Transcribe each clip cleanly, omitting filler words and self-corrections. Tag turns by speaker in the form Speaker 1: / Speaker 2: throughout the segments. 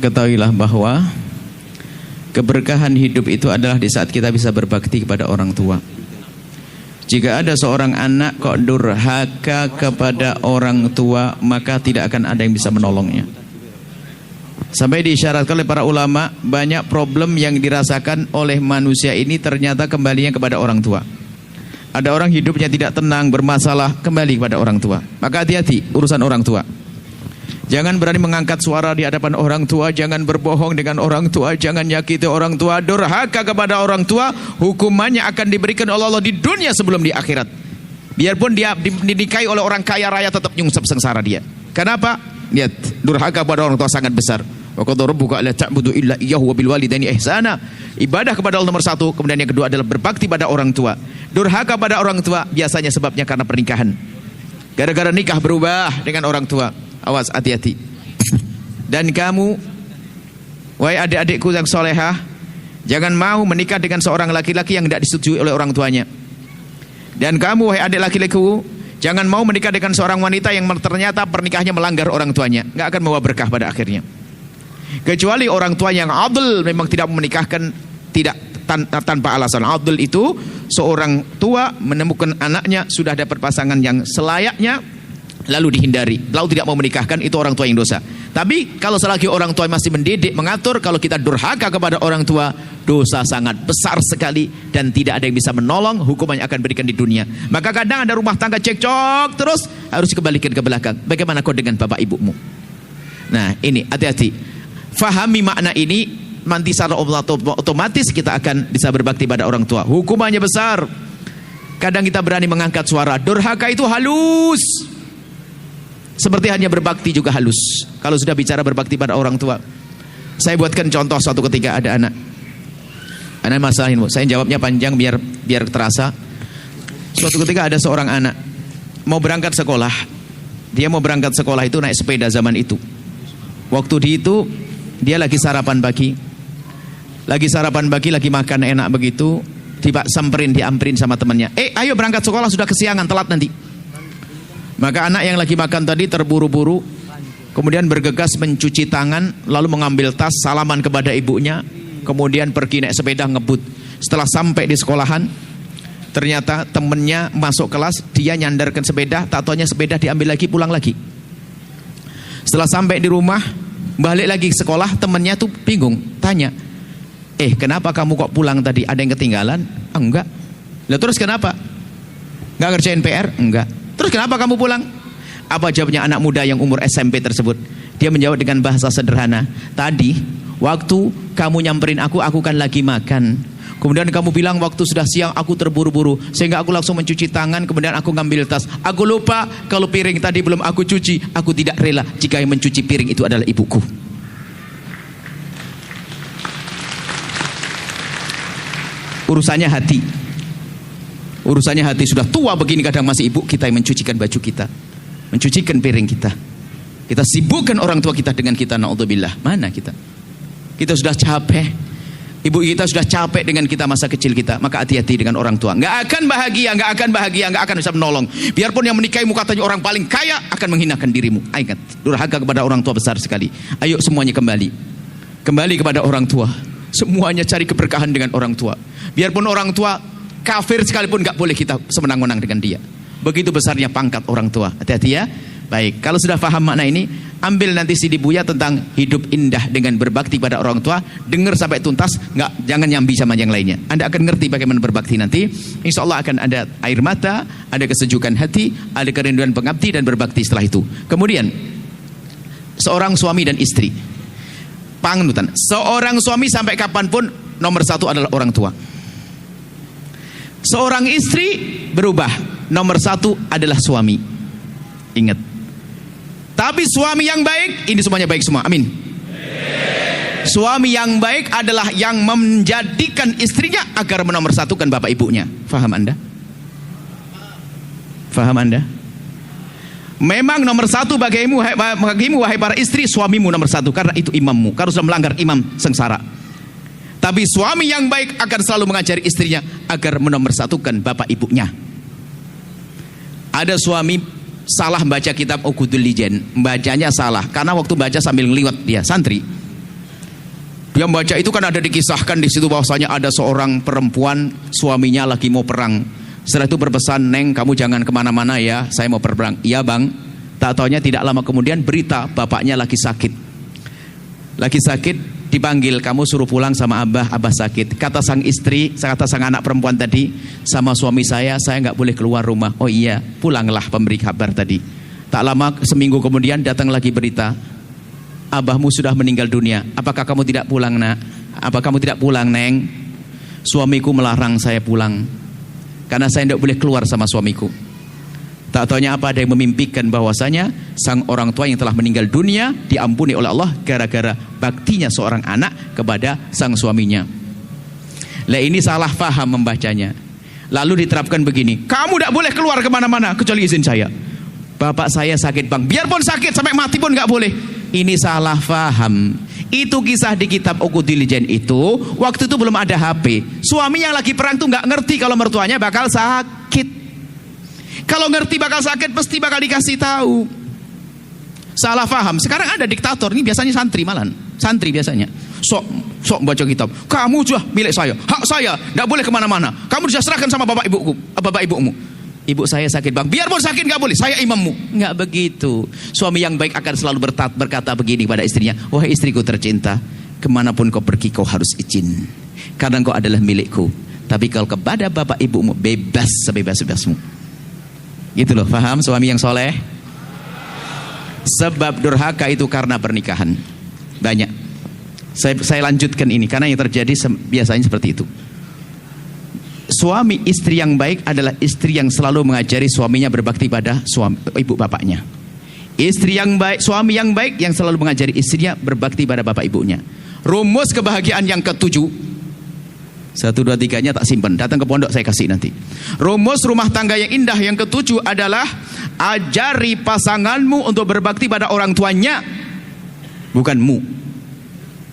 Speaker 1: Ketahuilah bahwa keberkahan hidup itu adalah di saat kita bisa berbakti kepada orang tua. Jika ada seorang anak kok durhaka kepada orang tua, maka tidak akan ada yang bisa menolongnya. Sampai diisyaratkan oleh para ulama, banyak problem yang dirasakan oleh manusia ini ternyata kembalinya kepada orang tua. Ada orang hidupnya tidak tenang, bermasalah, kembali kepada orang tua. Maka hati-hati urusan orang tua. Jangan berani mengangkat suara di hadapan orang tua, jangan berbohong dengan orang tua, jangan nyakiti orang tua. Durhaka kepada orang tua, hukumannya akan diberikan oleh Allah di dunia sebelum di akhirat. Biarpun dia dinikahi oleh orang kaya raya, tetap nyungsep sengsara dia. Kenapa? Lihat, durhaka kepada orang tua sangat besar. Wa qad rabbuka alla ta'budu illa iyyahu wa bil walidaini ihsana. Ibadah kepada Allah nomor satu, kemudian yang kedua adalah berbakti pada orang tua. Durhaka pada orang tua biasanya sebabnya karena pernikahan. Gara-gara nikah berubah dengan orang tua. Awas, hati-hati. Dan kamu, wahai adik-adikku yang solehah, jangan mau menikah dengan seorang laki-laki yang tidak disetujui oleh orang tuanya. Dan kamu, wahai adik laki-lakiku, jangan mau menikah dengan seorang wanita yang ternyata pernikahannya melanggar orang tuanya. Nggak akan membawa berkah pada akhirnya. Kecuali orang tua yang adil, memang tidak menikahkan tidak tanpa alasan. Adil itu seorang tua menemukan anaknya sudah dapat pasangan yang selayaknya, lalu dihindari, lalu tidak mau menikahkan, itu orang tua yang dosa. Tapi kalau selagi orang tua masih mendidik, mengatur, kalau kita durhaka kepada orang tua, dosa sangat besar sekali dan tidak ada yang bisa menolong, hukumannya akan berikan di dunia. Maka kadang ada rumah tangga cekcok terus, harus dikembalikan ke belakang. Bagaimana kau dengan bapak ibumu? Nah ini, hati-hati. Fahami makna ini, nanti secara otomatis kita akan bisa berbakti pada orang tua. Hukumannya besar. Kadang kita berani mengangkat suara. Durhaka itu halus, seperti hanya berbakti juga halus. Kalau sudah bicara berbakti pada orang tua, saya buatkan contoh suatu ketika ada anak masalahin, Bu. Saya jawabnya panjang biar terasa. Suatu ketika ada seorang anak mau berangkat sekolah. Dia mau berangkat sekolah itu naik sepeda zaman itu. Waktu itu dia lagi sarapan pagi. Lagi makan enak begitu, tiba diamperin sama temannya. Ayo berangkat sekolah, sudah kesiangan, telat nanti. Maka anak yang lagi makan tadi terburu-buru, kemudian bergegas mencuci tangan, lalu mengambil tas, salaman kepada ibunya, kemudian pergi naik sepeda ngebut. Setelah sampai di sekolahan, ternyata temennya masuk kelas, dia nyandarkan sepeda, tak taunya sepeda diambil lagi, pulang lagi. Setelah sampai di rumah, balik lagi ke sekolah, temennya tuh bingung, tanya, kenapa kamu kok pulang tadi? Ada yang ketinggalan? Enggak. Lah terus kenapa? Enggak ngerjain PR? Enggak. Terus kenapa kamu pulang? Apa jawabnya anak muda yang umur SMP tersebut? Dia menjawab dengan bahasa sederhana. Tadi waktu kamu nyamperin aku kan lagi makan. Kemudian kamu bilang waktu sudah siang, aku terburu-buru, sehingga aku langsung mencuci tangan, kemudian aku ngambil tas. Aku lupa kalau piring tadi belum aku cuci. Aku tidak rela jika yang mencuci piring itu adalah ibuku. Urusannya hati. Urusannya hati, sudah tua begini kadang masih ibu kita yang mencucikan baju kita, mencucikan piring kita. Kita sibukkan orang tua kita dengan kita, naudzubillah. Mana kita? Kita sudah capek. Ibu kita sudah capek dengan kita masa kecil kita. Maka hati-hati dengan orang tua. Nggak akan bahagia, nggak akan bisa menolong. Biarpun yang menikahimu katanya orang paling kaya, akan menghinakan dirimu. Ingat, durhaka kepada orang tua besar sekali. Ayo semuanya kembali kepada orang tua. Semuanya cari keberkahan dengan orang tua. Biarpun orang tua kafir sekalipun nggak boleh kita semenang-menang dengan dia. Begitu besarnya pangkat orang tua. Hati-hati ya. Baik, kalau sudah paham makna ini, ambil nanti CD Buya tentang hidup indah dengan berbakti pada orang tua. Dengar sampai tuntas, jangan nyambi sama yang lainnya. Anda akan ngerti bagaimana berbakti nanti. Insya Allah akan ada air mata, ada kesejukan hati, ada kerinduan pengabdi dan berbakti setelah itu. Kemudian seorang suami dan istri, panutan. Seorang suami sampai kapanpun nomor satu adalah orang tua. Seorang istri berubah, nomor satu adalah suami. Ingat. Tapi suami yang baik, ini semuanya baik semua, amin. Suami yang baik adalah yang menjadikan istrinya agar menomorsatukan bapak ibunya. Faham Anda? Faham Anda? Memang nomor satu bagimu wahai para istri, suamimu nomor satu, karena itu imammu. Kalau sudah melanggar imam, sengsara. Tapi suami yang baik akan selalu mengajari istrinya agar menomorsatukan bapak ibunya. Ada suami salah baca kitab Uqudul Lijan, bacanya salah karena waktu baca sambil ngeliwat dia santri. Dia membaca itu kan ada dikisahkan di situ bahwasanya ada seorang perempuan suaminya lagi mau perang. Setelah itu berpesan, "Neng, kamu jangan kemana-mana ya, saya mau perang." "Iya bang." Tak taunya tidak lama kemudian berita bapaknya lagi sakit. Lagi sakit, dipanggil, "Kamu suruh pulang sama abah sakit." Kata sang istri, kata sang anak perempuan tadi, "Sama suami saya nggak boleh keluar rumah." "Oh iya, pulanglah," pemberi kabar tadi. Tak lama, seminggu kemudian datang lagi berita, "Abahmu sudah meninggal dunia. Apakah kamu tidak pulang, nak? Apa kamu tidak pulang, Neng?" "Suamiku melarang saya pulang karena saya tidak boleh keluar sama suamiku." Tak taunya apa, ada yang memimpikan bahwasanya sang orang tua yang telah meninggal dunia diampuni oleh Allah gara-gara baktinya seorang anak kepada sang suaminya. Lah ini salah faham membacanya. Lalu diterapkan begini, "Kamu tidak boleh keluar kemana-mana kecuali izin saya." "Bapak saya sakit bang." "Biarpun sakit sampai mati pun nggak boleh." Ini salah faham. Itu kisah di kitab Uqudul Lijan itu, waktu itu belum ada HP. Suami yang lagi perang tuh nggak ngerti kalau mertuanya bakal sakit. Kalau ngerti bakal sakit pasti bakal dikasih tahu. Salah faham. Sekarang ada diktator, ini biasanya santri malan. Santri biasanya. Sok baca kitab. "Kamu sudah milik saya, hak saya, tidak boleh kemana-mana. Kamu sudah serahkan sama bapak ibumu." "Ibu saya sakit bang." "Biarpun sakit nggak boleh, saya imammu." Nggak begitu. Suami yang baik akan selalu berkata begini pada istrinya, "Wahai istriku tercinta, kemanapun kau pergi kau harus izin, karena kau adalah milikku. Tapi kalau kepada bapak ibumu, bebas sebebas-bebasmu." Gitu loh, paham suami yang soleh? Sebab durhaka itu karena pernikahan. Banyak. Saya lanjutkan ini karena yang terjadi biasanya seperti itu. Suami istri yang baik adalah istri yang selalu mengajari suaminya berbakti pada ibu bapaknya. Istri yang baik, suami yang baik yang selalu mengajari istrinya berbakti pada bapak ibunya. Rumus kebahagiaan yang ketujuh, 1, 2, 3-nya tak simpan, datang ke pondok saya kasih nanti. Rumus rumah tangga yang indah yang ketujuh adalah ajari pasanganmu untuk berbakti pada orang tuanya, bukan mu.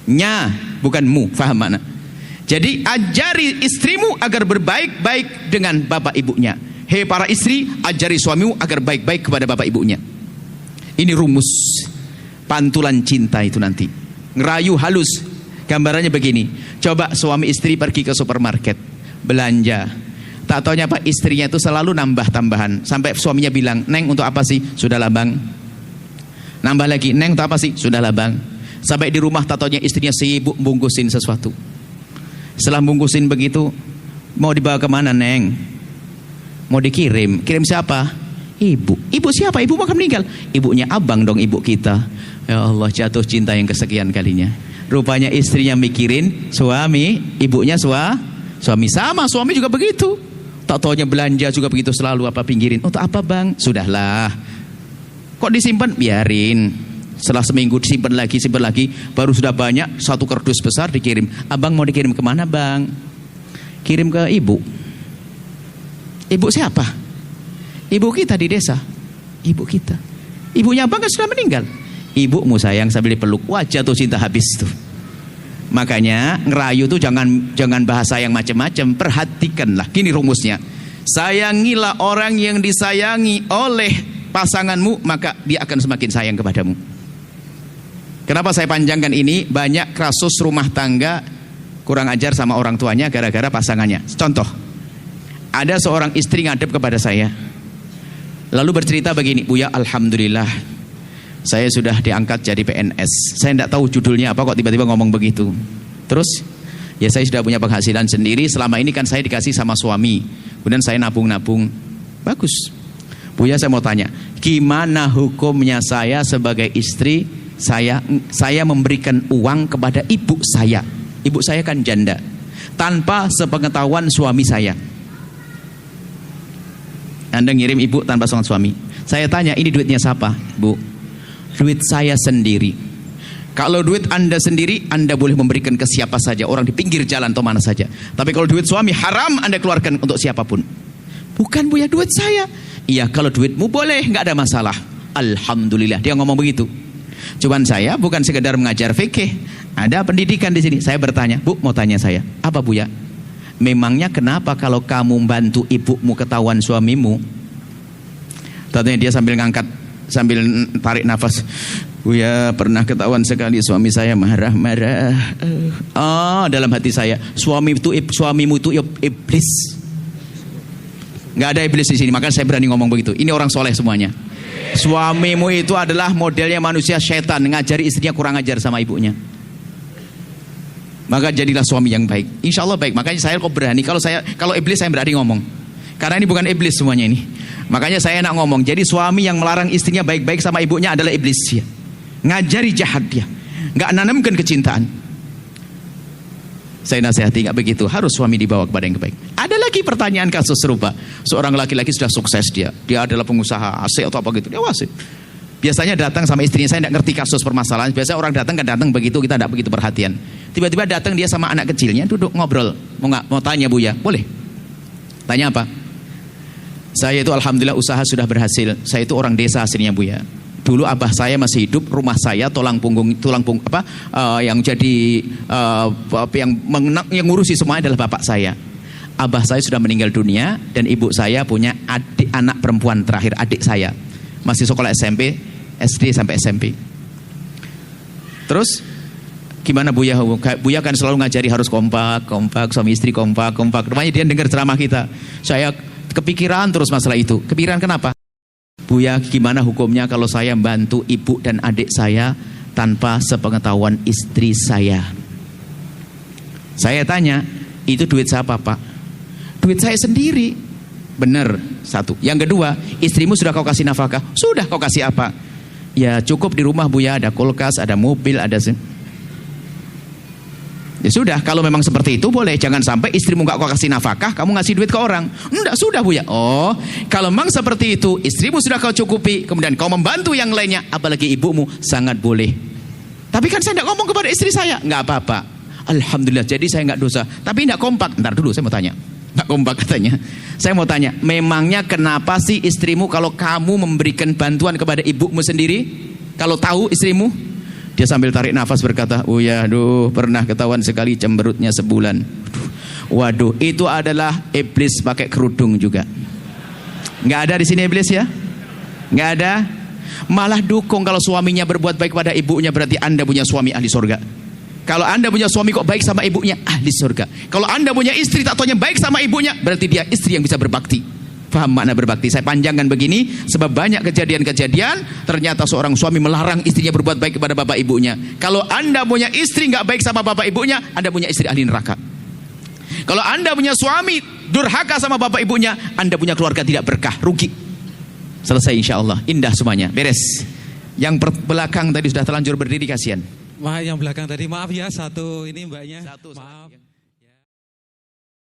Speaker 1: Nya, bukan mu, faham mana? Jadi ajari istrimu agar berbaik-baik dengan bapak ibunya. Hei para istri, ajari suamimu agar baik-baik kepada bapak ibunya. Ini rumus pantulan cinta itu nanti. Ngerayu halus. Gambarannya begini, coba suami istri pergi ke supermarket belanja, tak taunya pak istrinya itu selalu nambah tambahan sampai suaminya bilang, "Neng untuk apa sih?" "Sudahlah bang." Nambah lagi, "Neng untuk apa sih?" "Sudahlah bang." Sampai di rumah tak taunya istrinya sibuk bungkusin sesuatu. Setelah bungkusin begitu, "Mau dibawa kemana Neng?" "Mau dikirim." "Kirim siapa?" "Ibu." "Ibu siapa?" "Ibu akan meninggal." "Ibunya abang dong, ibu kita." Ya Allah, jatuh cinta yang kesekian kalinya. Rupanya istrinya mikirin suami, ibunya suami. Sama suami juga begitu. Tak taunya belanja juga begitu selalu, apa pinggirin. "Untuk apa bang?" "Sudahlah." "Kok disimpan?" "Biarin." Setelah seminggu disimpan lagi, baru sudah banyak, satu kardus besar dikirim. "Abang mau dikirim kemana bang?" "Kirim ke ibu." "Ibu siapa?" "Ibu kita di desa." "Ibu kita." "Ibunya abang kan sudah meninggal." "Ibumu sayang," sambil dipeluk. Wah, jatuh cinta habis tuh. Makanya ngerayu tuh jangan bahasa yang macam-macam. Perhatikanlah, gini rumusnya. Sayangilah orang yang disayangi oleh pasanganmu, maka dia akan semakin sayang kepadamu. Kenapa saya panjangkan ini? Banyak kasus rumah tangga kurang ajar sama orang tuanya gara-gara pasangannya. Contoh, ada seorang istri ngadep kepada saya, lalu bercerita begini, "Buya, alhamdulillah saya sudah diangkat jadi PNS. Saya tidak tahu judulnya apa, kok tiba-tiba ngomong begitu. Terus, ya saya sudah punya penghasilan sendiri. Selama ini kan saya dikasih sama suami. Kemudian saya nabung-nabung. Bagus. Buya, saya mau tanya, gimana hukumnya saya sebagai istri, saya memberikan uang kepada ibu saya. Ibu saya kan janda. Tanpa sepengetahuan suami saya. Anda ngirim ibu tanpa sepengetahuan suami. Saya tanya, ini duitnya siapa, Bu? "Duit saya sendiri." Kalau duit Anda sendiri, Anda boleh memberikan ke siapa saja, orang di pinggir jalan atau mana saja. Tapi kalau duit suami, haram Anda keluarkan untuk siapapun. "Bukan Buya, duit saya." "Iya, kalau duitmu boleh, nggak ada masalah." Alhamdulillah, dia ngomong begitu. Cuman saya bukan sekedar mengajar fikih, ada pendidikan di sini. Saya bertanya, "Bu, mau tanya saya, apa Buya? Memangnya kenapa kalau kamu bantu ibumu ketahuan suamimu, Tadinya dia sambil ngangkat, sambil tarik nafas. Buya, pernah ketahuan sekali suami saya marah-marah. Dalam hati saya, suamimu itu iblis. Nggak ada iblis di sini, makanya saya berani ngomong begitu. Ini orang soleh semuanya. Suamimu itu adalah modelnya manusia setan, ngajari istrinya kurang ajar sama ibunya. Maka jadilah suami yang baik. Insya Allah baik. Makanya saya kok berani. Kalau iblis saya berani ngomong. Karena ini bukan iblis semuanya ini. Makanya saya enak ngomong. Jadi suami yang melarang istrinya baik-baik sama ibunya adalah iblis dia. Ngajari jahat dia. Nggak nanamkan kecintaan. Saya nasihati nggak begitu, harus suami dibawa kepada yang baik. Ada lagi pertanyaan kasus serupa. Seorang laki-laki sudah sukses dia adalah pengusaha AC atau apa gitu, dia wasit. Biasanya datang sama istrinya, saya nggak ngerti kasus permasalahan. Biasanya orang datang kan datang begitu, kita nggak begitu perhatian. Tiba-tiba datang dia sama anak kecilnya, duduk ngobrol, mau tanya Buya, boleh? Tanya apa? Saya itu alhamdulillah usaha sudah berhasil. Saya itu orang desa aslinya Buya. Dulu abah saya masih hidup, rumah saya yang jadi yang ngurusi semuanya adalah bapak saya. Abah saya sudah meninggal dunia dan ibu saya punya anak perempuan terakhir, adik saya. Masih sekolah SMP, SD sampai SMP. Terus gimana Buya? Buya kan selalu ngajari harus kompak, suami istri kompak. Rupanya dia dengar ceramah kita. Saya kepikiran terus masalah itu. Kepikiran kenapa? Buya, gimana hukumnya kalau saya bantu ibu dan adik saya tanpa sepengetahuan istri saya? Saya tanya, itu duit siapa Pak? Duit saya sendiri. Benar, satu. Yang kedua, istrimu sudah kau kasih nafkah? Sudah, kau kasih apa? Ya cukup di rumah Buya, ada kulkas, ada mobil, ada... Ya sudah, kalau memang seperti itu boleh. Jangan sampai istrimu gak kau kasih nafkah, kamu ngasih duit ke orang. Enggak, sudah Buya. Oh, kalau memang seperti itu, istrimu sudah kau cukupi, kemudian kau membantu yang lainnya, apalagi ibumu, sangat boleh. Tapi kan saya tidak ngomong kepada istri saya. Nggak apa-apa, alhamdulillah, jadi saya nggak dosa. Tapi nggak kompak. Ntar dulu, saya mau tanya. Nggak kompak katanya. Saya mau tanya, memangnya kenapa sih istrimu kalau kamu memberikan bantuan kepada ibumu sendiri, kalau tahu istrimu? Dia sambil tarik nafas berkata, oh ya, pernah ketahuan sekali cemberutnya sebulan. Waduh, itu adalah iblis pakai kerudung juga. Nggak ada di sini iblis ya? Nggak ada. Malah dukung kalau suaminya berbuat baik pada ibunya, berarti Anda punya suami ahli surga. Kalau Anda punya suami kok baik sama ibunya, ahli surga. Kalau Anda punya istri tak taunya baik sama ibunya, berarti dia istri yang bisa berbakti. Paham makna berbakti? Saya panjangkan begini sebab banyak kejadian-kejadian ternyata seorang suami melarang istrinya berbuat baik kepada bapak ibunya. Kalau Anda punya istri nggak baik sama bapak ibunya, Anda punya istri ahli neraka. Kalau Anda punya suami durhaka sama bapak ibunya, Anda punya keluarga tidak berkah, rugi. Selesai insya Allah, indah semuanya, beres. Yang belakang tadi sudah terlanjur berdiri, kasihan.
Speaker 2: Yang belakang tadi maaf ya, satu ini mbaknya.
Speaker 1: Satu,
Speaker 2: maaf.